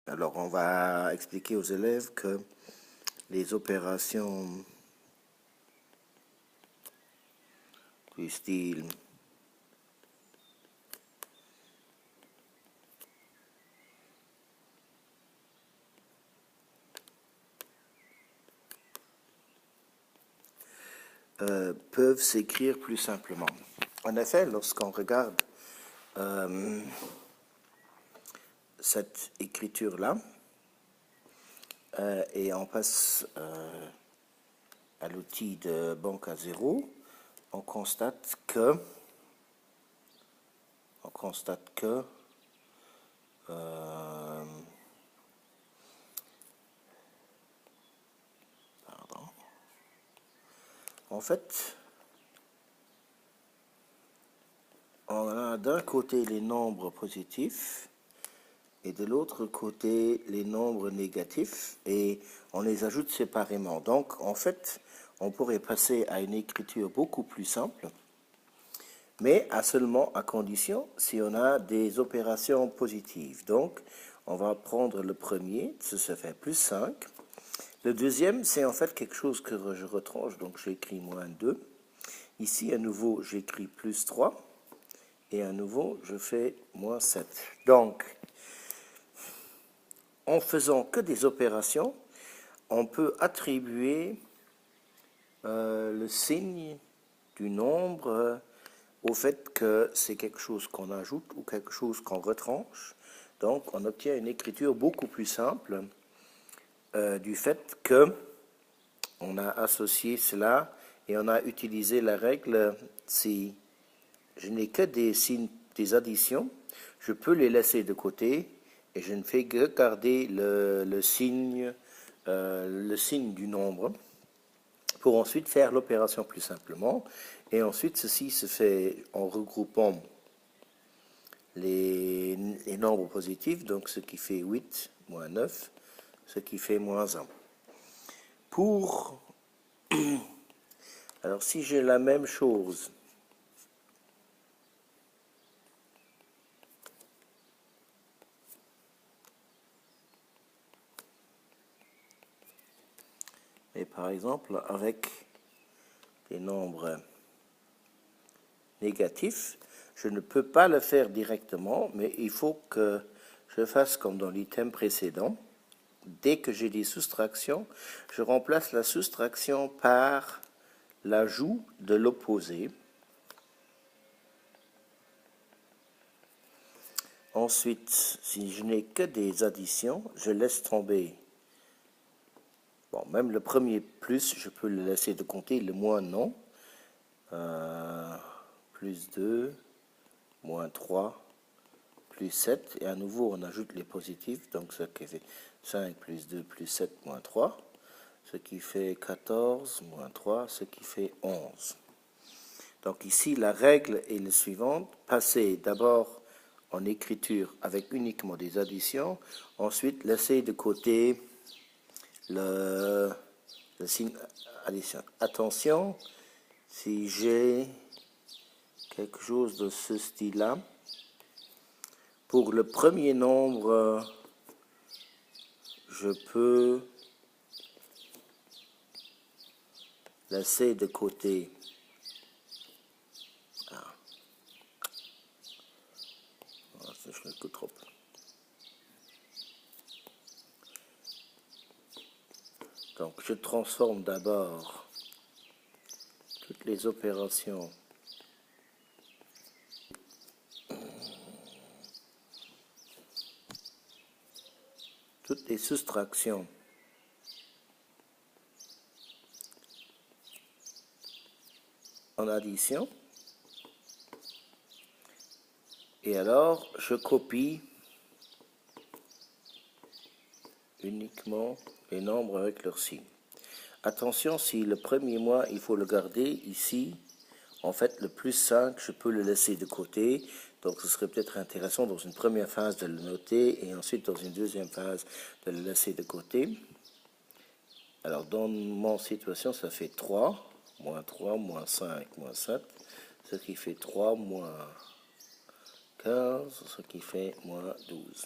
Alors, on va expliquer aux élèves que les opérations du style peuvent s'écrire plus simplement. En effet, lorsqu'on regarde cette écriture-là, et on passe à l'outil de banque à zéro, on constate que en fait, on a d'un côté les nombres positifs et de l'autre côté les nombres négatifs, et on les ajoute séparément. Donc, en fait, on pourrait passer à une écriture beaucoup plus simple, mais seulement à condition si on a des opérations positives. Donc, on va prendre le premier, ça fait plus 5. Le deuxième, c'est en fait quelque chose que je retranche, donc j'écris moins 2. Ici, à nouveau, j'écris plus 3. Et à nouveau, je fais moins 7. Donc, en faisant que des opérations, on peut attribuer le signe du nombre au fait que c'est quelque chose qu'on ajoute ou quelque chose qu'on retranche. Donc, on obtient une écriture beaucoup plus simple du fait que on a associé cela et on a utilisé la règle si je n'ai que des signes, des additions, je peux les laisser de côté et je ne fais que garder le signe du nombre pour ensuite faire l'opération plus simplement. Et ensuite, ceci se fait en regroupant les nombres positifs, donc ce qui fait 8 moins 9, ce qui fait moins 1. Pour... Alors, si j'ai la même chose... Et par exemple, avec les nombres négatifs, je ne peux pas le faire directement, mais il faut que je fasse comme dans l'item précédent. Dès que j'ai des soustractions, je remplace la soustraction par l'ajout de l'opposé. Ensuite, si je n'ai que des additions, je laisse tomber. Bon, même le premier plus, je peux le laisser de compter, le moins non. Plus 2, moins 3, plus 7. Et à nouveau, on ajoute les positifs. Donc, ce qui fait 5 plus 2 plus 7 moins 3. Ce qui fait 14 moins 3, ce qui fait 11. Donc ici, la règle est la suivante. Passer d'abord en écriture avec uniquement des additions. Ensuite, laisser de côté le signe addition. Attention, si j'ai quelque chose de ce style-là, pour le premier nombre, je peux laisser de côté je le trop. Donc je transforme d'abord toutes les opérations toutes les soustractions en addition. Et alors, je copie uniquement les nombres avec leur signe. Attention, si le premier mois, il faut le garder ici, en fait, le plus 5, je peux le laisser de côté. Donc, ce serait peut-être intéressant dans une première phase de le noter et ensuite dans une deuxième phase de le laisser de côté. Alors, dans mon situation, ça fait 3, moins 3, moins 5, moins 7, ce qui fait 3, moins 15, ce qui fait moins 12.